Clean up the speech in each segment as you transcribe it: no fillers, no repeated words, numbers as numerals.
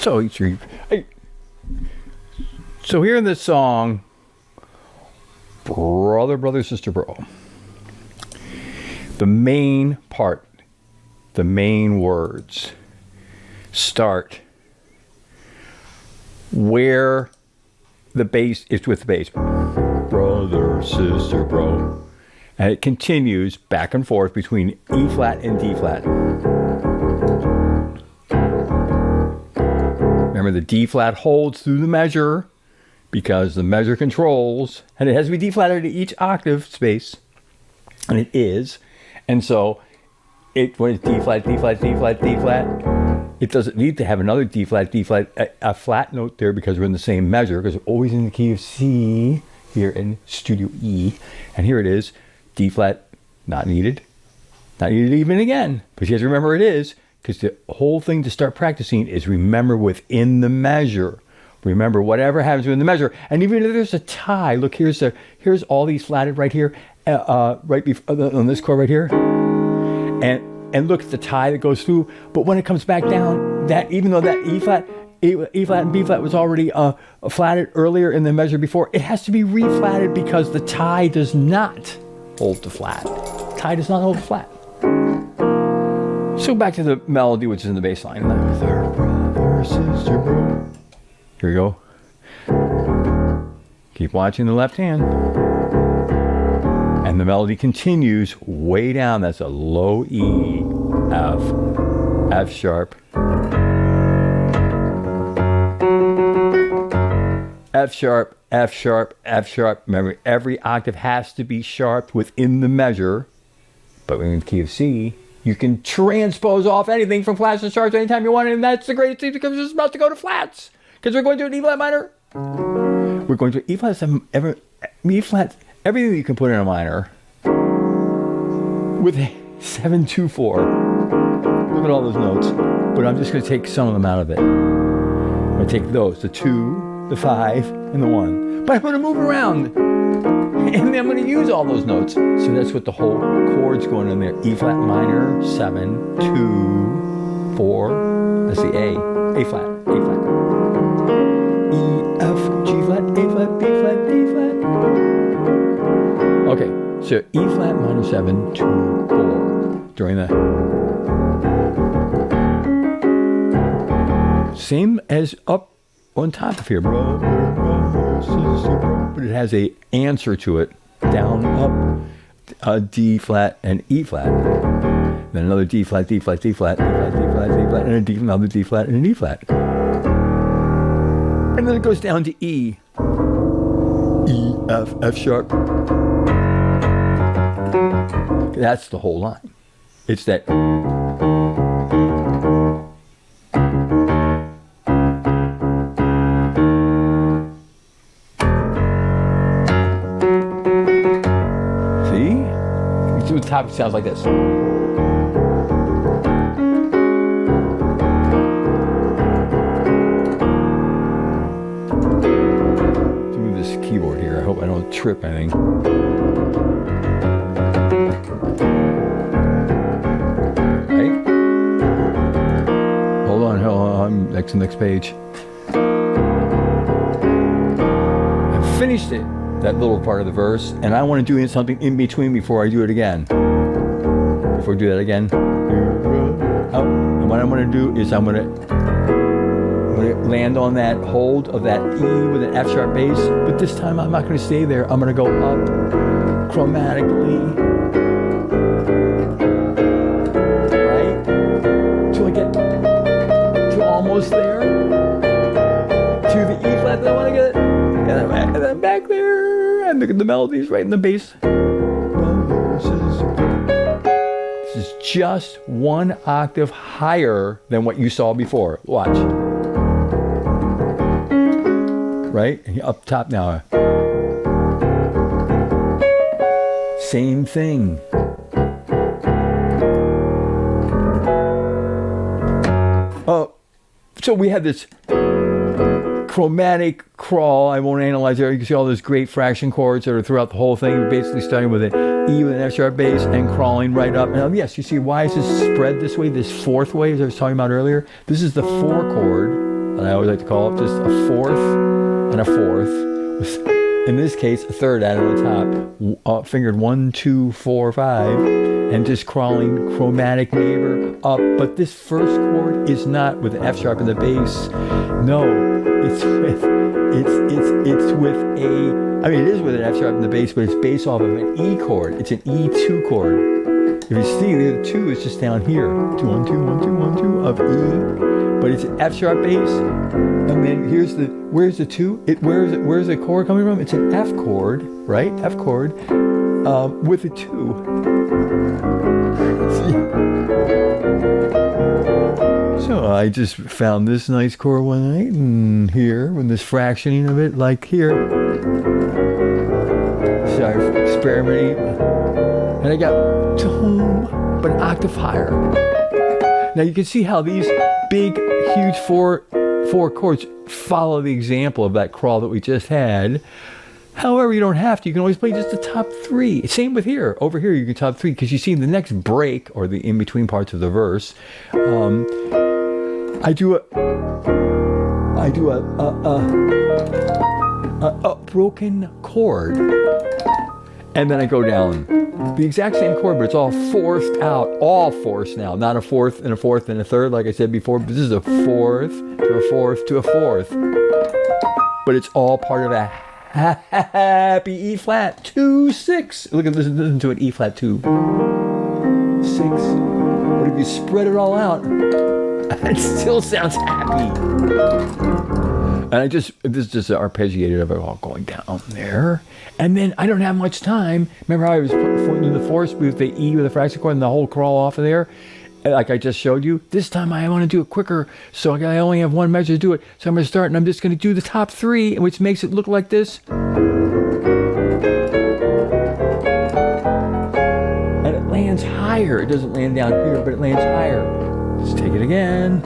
So here in this song, brother, brother, sister, bro, the main part, the main words start where the bass is with the bass. Brother, sister, bro. And it continues back and forth between E flat and D flat. Remember, the D flat holds through the measure because the measure controls, and it has to be D flat at each octave space, and it is. And so when it's D flat, D flat, D flat, D flat, it doesn't need to have another D flat, a flat note there because we're in the same measure, because we're always in the key of C here in Studio E. And here it is, D flat, not needed even again. But you have to remember it is, because the whole thing to start practicing is remember within the measure. Remember whatever happens within the measure. And even if there's a tie, look, here's all these flatted right here, right before, on this chord right here. And look at the tie that goes through. But when it comes back down, that even though that E flat and B flat was already flatted earlier in the measure before, it has to be reflatted because the tie does not hold the flat. Tie does not hold the flat. So back to the melody, which is in the bass line. Brother, sister, bro. Here we go. Keep watching the left hand. And the melody continues way down. That's a low E, F sharp, F sharp, F sharp, F sharp. Remember, every octave has to be sharp within the measure. But when in the key of C, you can transpose off anything from flats to sharps anytime you want. And that's the greatest thing, because we're just about to go to flats. Because we're going to an E flat minor. We're going to E flat 7, E flat, everything that you can put in a minor with 7, 2, 4. Look at all those notes. But I'm just going to take some of them out of it. I'm going to take those, the 2, the 5, and the 1. But I'm going to move around. And I'm going to use all those notes. So that's what the whole chord's going in there. E flat minor, 7, 2, 4. That's the A flat, A flat. E, F, G flat, A flat, B flat, D flat. Okay, so E flat minor 7, 2, 4 during the same as up on top of here, brother, sister, bro. But it has a answer to it, down, up, a D flat and E flat, then another D flat, D flat, D flat, D flat, D flat, D flat, and another D flat and an E flat. And then it goes down to E. E, F, F sharp. That's the whole line. It's that. See? The top sounds like this. Keyboard here. I hope I don't trip anything. Okay. Hold on. I'm next page. I finished it, that little part of the verse, and I want to do something in between before I do it again. Before I do that again. Oh, and what I'm going to do is I'm going to land on that hold of that E with an F sharp bass, but this time I'm not going to stay there. I'm going to go up chromatically, right, till I get to almost there, to the E flat that I want to get, and then back there, and the melody's right in the bass. This is just one octave higher than what you saw before. Watch. Right? And up top now. Same thing. Oh, so we have this chromatic crawl. I won't analyze it. You can see all those great fraction chords that are throughout the whole thing. We're basically starting with an E with an F sharp bass and crawling right up. And yes, you see why is this spread this way, this fourth way, as I was talking about earlier? This is the 4 chord. and I always like to call it just a fourth and a fourth, with, in this case, a third added on top, fingered 1, 2, 4, 5, and just crawling chromatic neighbor up. But this first chord is not with an F sharp in the bass. No, it's with a, I mean, it is with an F sharp in the bass, but it's based off of an E chord. It's an E2 chord. If you see, the 2 is just down here. 2, 1, 2, 1, 2, 1, 2 of E, but it's an F sharp bass. And then here's the, where's the 2? Where's the chord coming from? It's an F chord, right? F chord, with a 2. See? So I just found this nice chord one night, and here, with this fractioning of it, like here. Started experimenting, and I got tone, but an octave higher. Now you can see how these big, huge four chords follow the example of that crawl that we just had. However, you don't have to. You can always play just the top 3. Same with here. Over here, you can top 3 because you see the next break or the in-between parts of the verse. I do a broken chord, and then I go down the exact same chord, but it's all forced out, all forced now, not a fourth and a fourth and a third like I said before, but this is a fourth to a fourth to a fourth, but it's all part of a happy E flat 2, 6. Look at this, listen to an E flat 2, 6. But if you spread it all out, it still sounds happy. And this is just arpeggiated of it all going down there. And then I don't have much time. Remember how I was doing the fourth with the E with the fraction chord and the whole crawl off of there? Like I just showed you. This time I want to do it quicker, so I only have one measure to do it. So I'm going to start, and I'm just going to do the top 3, which makes it look like this. And it lands higher. It doesn't land down here, but it lands higher. Let's take it again.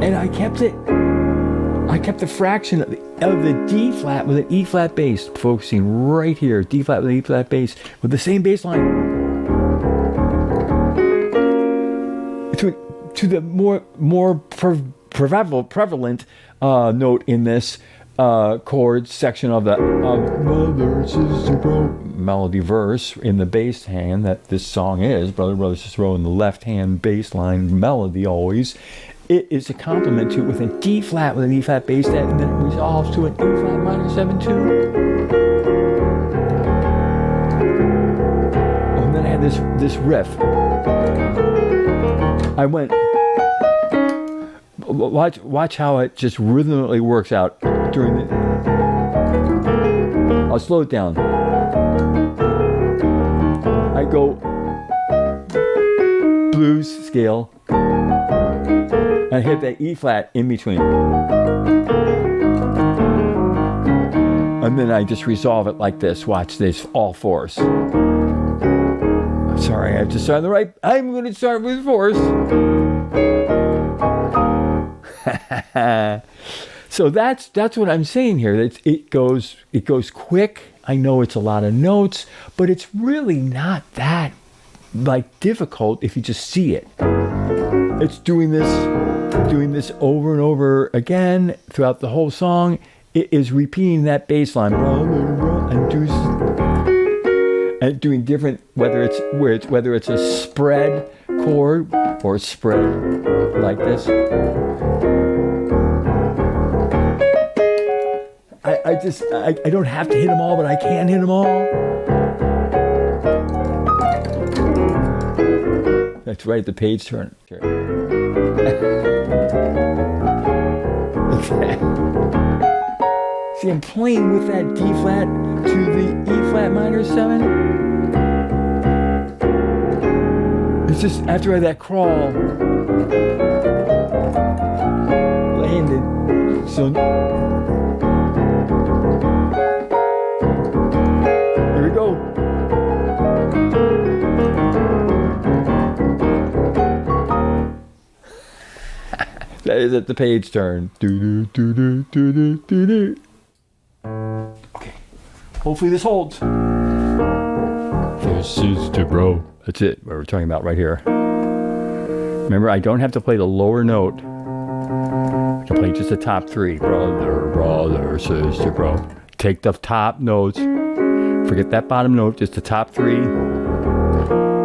And I kept the fraction of the D flat with an E flat bass, focusing right here, D flat with an E flat bass, with the same bass line. To the more prevalent note in this chord section of the melody verse in the bass hand that this song is, Brother Sister Row in the left hand bass line melody always. It is a complement to it with a D flat with an E flat bass, and then it resolves to an E flat minor 7 2. And then I had this riff. I went, watch how it just rhythmically works out during the. I'll slow it down. I go blues scale. And hit that E flat in between. And then I just resolve it like this. Watch this, all fours. I'm sorry, I have to start on the right. I'm going to start with fours. So that's what I'm saying here. It goes quick. I know it's a lot of notes, but it's really not that difficult if you just see it. It's doing this over and over again throughout the whole song. It is repeating that bass line and doing different, whether it's a spread chord or a spread like this. I don't have to hit them all, but I can hit them all. That's right at the page turn. Okay. See, I'm playing with that D flat to the E flat minor 7. It's just after that crawl landed. So here we go. That is at the page turn. Okay. Hopefully this holds. This is the bro. That's it. What we're talking about right here. Remember, I don't have to play the lower note. I can play just the top three. Brother, brother, sister, bro. Take the top notes. Forget that bottom note, just the top three.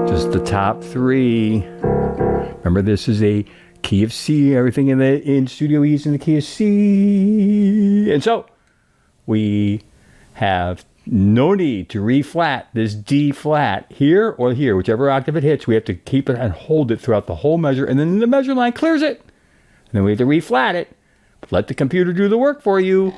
Just the top three. Remember, this is a key of C. Everything in Studio E is in the key of C. And so, we have no need to re-flat this D flat here or here, whichever octave it hits. We have to keep it and hold it throughout the whole measure, and then the measure line clears it. And then we have to re-flat it. Let the computer do the work for you.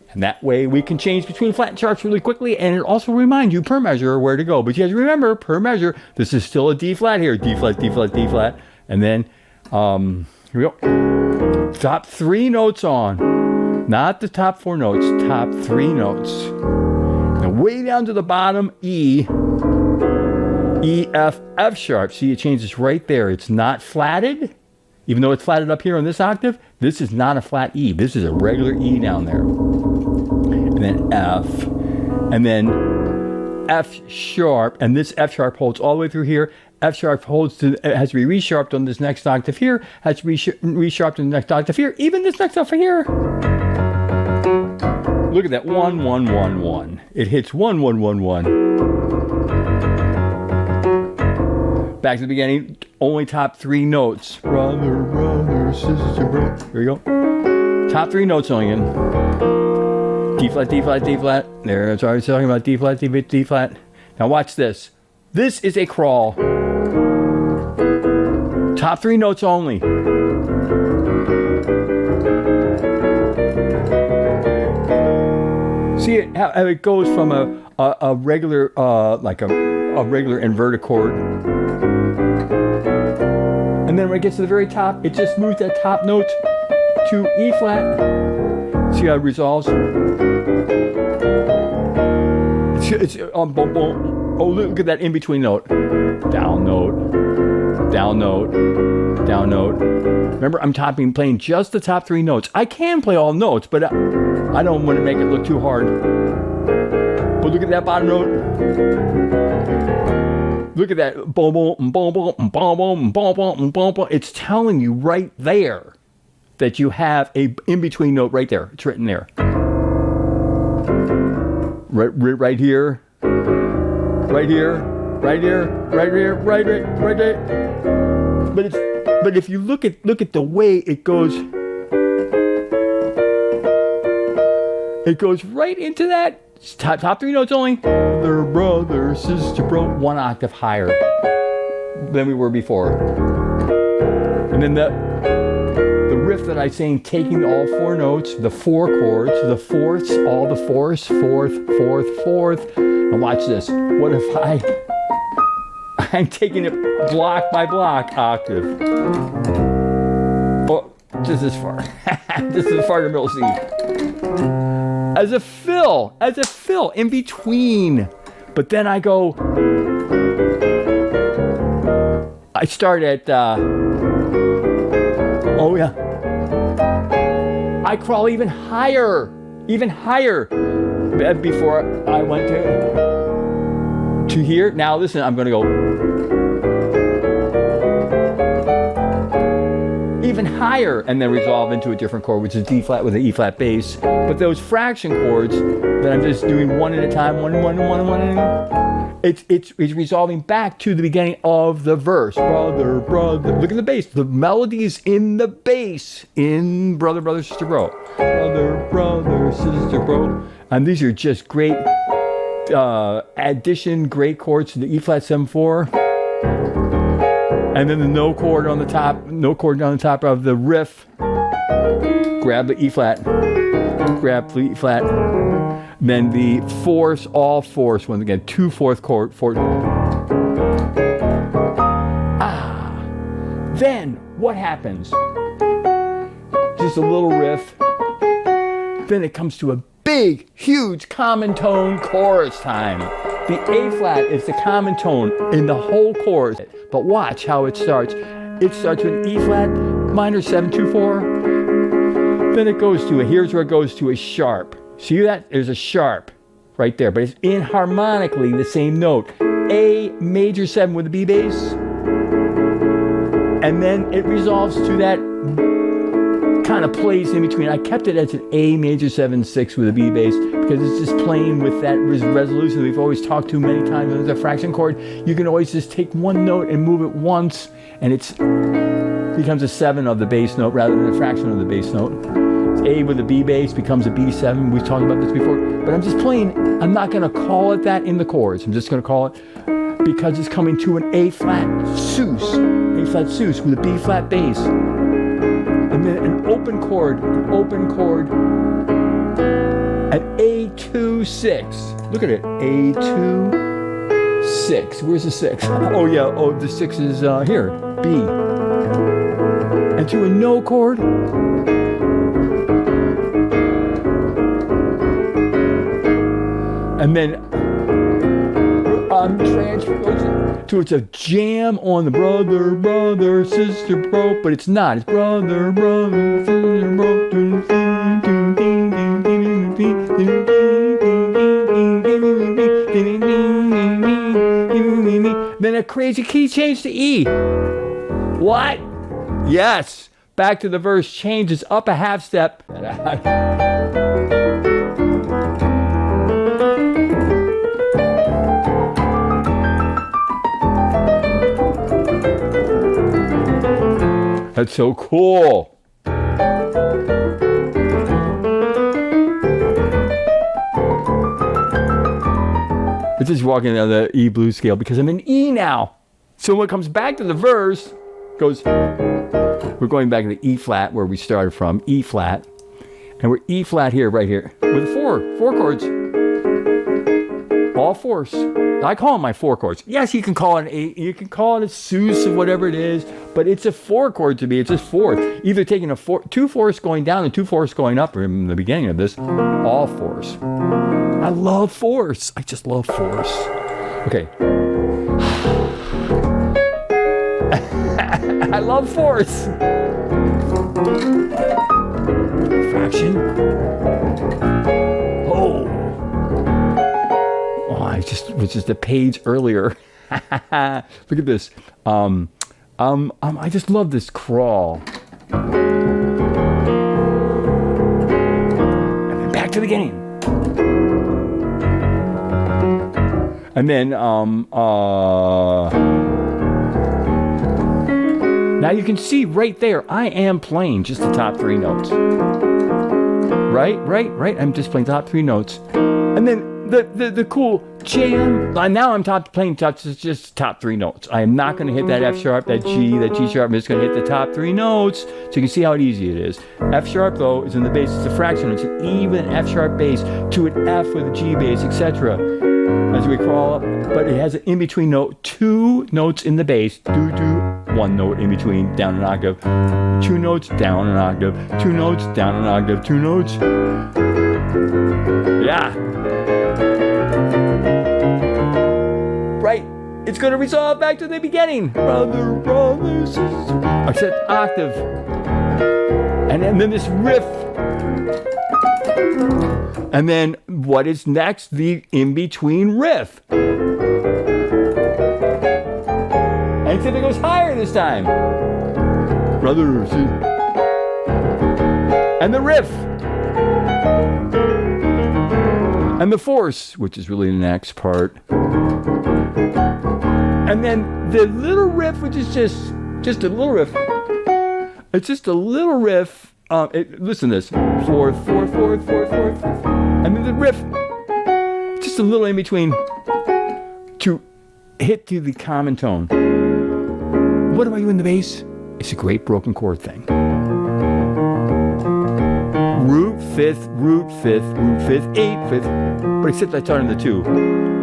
And that way we can change between flat and sharps really quickly, and it also reminds you per measure where to go. But you have to remember, per measure, this is still a D flat here. D flat, D flat, D flat. And then, here we go. Top three notes on. Not the top four notes, top three notes. Now way down to the bottom, E, F, F sharp. See, it changes right there. It's not flatted. Even though it's flatted up here on this octave, this is not a flat E. This is a regular E down there. And then F, and then F sharp, and this F sharp holds all the way through here. F sharp holds to, it has to be resharped on this next octave here, has to be resharped on the next octave here, even this next octave here. Look at that, 1, 1, 1, 1. It hits 1, 1, 1, 1. Back to the beginning, only top three notes. Brother, brother, sister, bro. Here we go. Top three notes only in. D flat, D flat, D flat. There, that's what I was talking about. D flat, D flat, D flat. Now watch this. This is a crawl. Top three notes only. See it, how it goes from a regular, like a regular inverted chord. And then when it gets to the very top, it just moves that top note to E flat. See how it resolves? It's boom, boom. Oh, look at that in-between note. Down note, down note, down note. Remember, I'm playing just the top three notes. I can play all notes, but I don't want to make it look too hard. But look at that bottom note. Look at that. Boom, boom, boom, boom, boom, boom, boom, boom, boom, boom. It's telling you right there that you have a in-between note right there. It's written there. Right here. Right here. Right here. Right here. Right here. Right there. But if you look at the way it goes right into that top three notes only. Brother, brother, sister, bro, one octave higher than we were before. And then the riff that I sang, taking all four notes, the four chords, the fourths, all the fourths, fourth, fourth, fourth. And watch this. What if I'm taking it block by block octave? Oh, just this far. This is as far as the middle C. As a fill in between. But then I go, I start at, oh yeah. I crawl even higher before I went to here. Now listen, I'm going to go even higher and then resolve into a different chord, which is D flat with an E flat bass. But those fraction chords that I'm just doing one at a time, one, it's resolving back to the beginning of the verse. Brother, brother. Look at the bass. The melody is in the bass in brother, brother, sister, bro. Brother, brother, sister, bro. And these are just great addition, great chords to the E flat 7/4. And then the no chord on the top of the riff. Grab the E flat. Grab the E flat. Then the fourths, all fourths, once again, 2 4th chord. Then what happens? Just a little riff. Then it comes to a big, huge common tone chorus time. The A flat is the common tone in the whole chorus. But watch how it starts. It starts with E flat minor 7/2/4. Then it goes to here's where it goes to a sharp. See that? There's a sharp right there, but it's inharmonically the same note. A major 7 with a B bass. And then it resolves to that kind of place in between. I kept it as an A major 7/6 with a B bass because it's just playing with that resolution we've always talked to many times. With the fraction chord, you can always just take one note and move it once, and it becomes a 7 of the bass note rather than a fraction of the bass note. It's A with a B bass becomes a B7. We've talked about this before, but I'm just playing. I'm not going to call it that in the chords. I'm just going to call it because it's coming to an A flat sus with a B flat bass. And then an open chord at A2/6. Look at it, A2/6. Where's the 6? Oh yeah, the 6 is here, B. And to a no chord. And then transposing to it's a jam on the brother, sister, bro, but it's not. It's brother, sister, bro. Then a crazy key change to E. What? Yes. Back to the verse changes up a half step. That's so cool. It's just walking down the E blues scale because I'm in E now. So when it comes back to the verse, we're going back to the E flat where we started from, E flat. And we're E flat here, right here, with four chords. All fours. I call them my 4 chords. Yes, you can call it an 8, you can call it a sus or whatever it is, but it's a 4 chord to me. It's just fourth. Either taking 2 fourths going down and 2 fourths going up in the beginning of this. All fours. I love fours. I just love fours. Okay. I love fours. Fraction. Oh, I just was just a page earlier. Look at this. I just love this crawl. And then back to the beginning. And then now you can see right there, I am playing just the top 3 notes. Right. I'm just playing top 3 notes. And then the cool jam. Now I'm playing just top 3 notes. I am not going to hit that F sharp, that G sharp. I'm just going to hit the top 3 notes so you can see how easy it is. F sharp though is in the bass. It's a fraction. It's an E with an F sharp bass to an F with a G bass, etc. As we crawl up, but it has an in between note. 2 notes in the bass. Do 1 note in between, down an octave. 2 notes down an octave. 2 notes down an octave. 2 notes. Yeah. Right. It's going to resolve back to the beginning. Brother, sister. I said octave. And then this riff. And then what is next? The in-between riff. And except it goes higher this time. Brother, sister. And the riff. And the force, which is really the next part. And then the little riff, which is just a little riff. It's just a little riff. Listen to this. Fourth. And then the riff. Just a little in between to hit to the common tone. What am I doing in the bass? It's a great broken chord thing. Root fifth, 8th, 5th. But except I start on the 2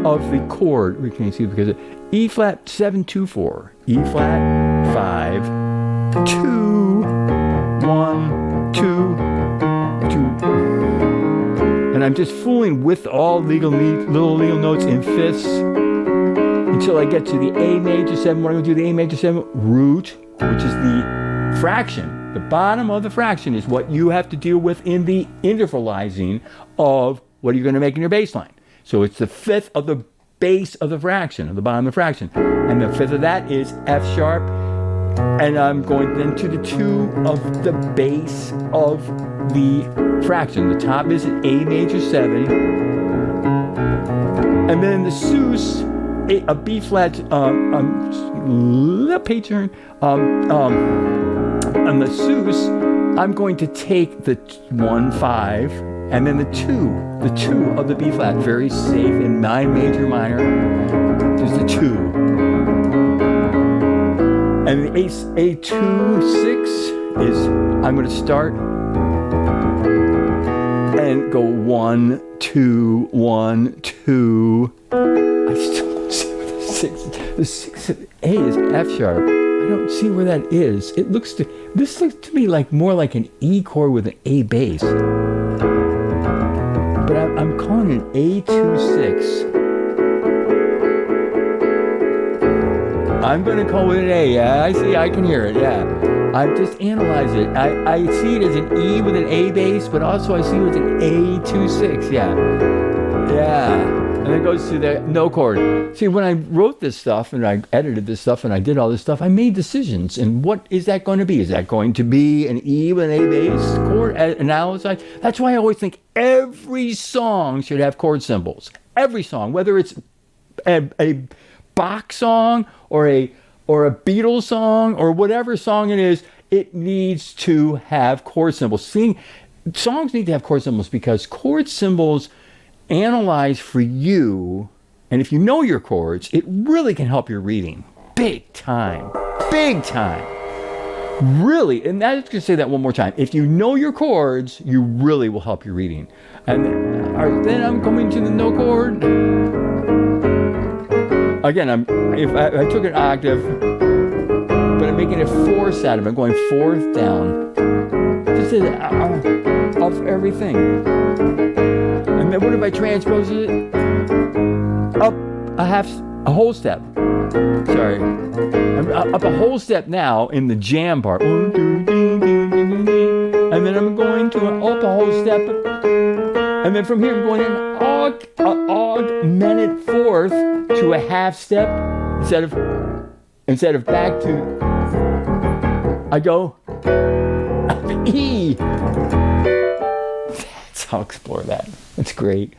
of the chord. We can see because E flat 7 2 4, E flat 5 2 1 2 2. And I'm just fooling with all little legal notes in fifths until I get to the A major 7. When I go to the A major 7 root, which is the fraction. The bottom of the fraction is what you have to deal with in the intervalizing of what you're going to make in your bass line. So it's the 5th of the base of the fraction, of the bottom of the fraction. And the 5th of that is F sharp, And I'm going then to the 2 of the base of the fraction. The top is an A major 7. And then the sus, a B flat, page turn, on the sus, I'm going to take the 1, 5, and then the 2 of the B flat, very safe in 9 major minor, just the 2. And the A2, 6 is, I'm going to start and go 1, 2, 1, 2. I still don't see where the 6 is. The 6 of A is F sharp. I don't see where that is. This looks to me like more like an E chord with an A bass. But I'm calling it an A2-6. I'm going to call it an A. Yeah, I see. I can hear it. Yeah. I've just analyzed it. I see it as an E with an A bass, but also I see it as an A2-6. Yeah. Yeah. And it goes to the no chord. See, when I wrote this stuff and I edited this stuff and I did all this stuff, I made decisions. And what is that going to be? Is that going to be an E with an A bass chord analyzed? That's why I always think every song should have chord symbols. Every song, whether it's a Bach song or a Beatles song or whatever song it is, it needs to have chord symbols. Songs need to have chord symbols because chord symbols analyze for you, and if you know your chords, it really can help your reading. Big time. Big time. Really, and I'm just going to say that one more time. If you know your chords, you really will help your reading. And then I'm coming to the no chord. Again, if I took an octave, but I'm making it 4 stative. I'm going 4th down. Just of everything. And then what if I transpose it up a whole step? Sorry. I'm up a whole step now in the jam part. 1, 2, 3, 4, and then I'm going to up a whole step. And then from here I'm going in augmented 4th to a half step instead of back to, I go E. I'll explore that. That's great.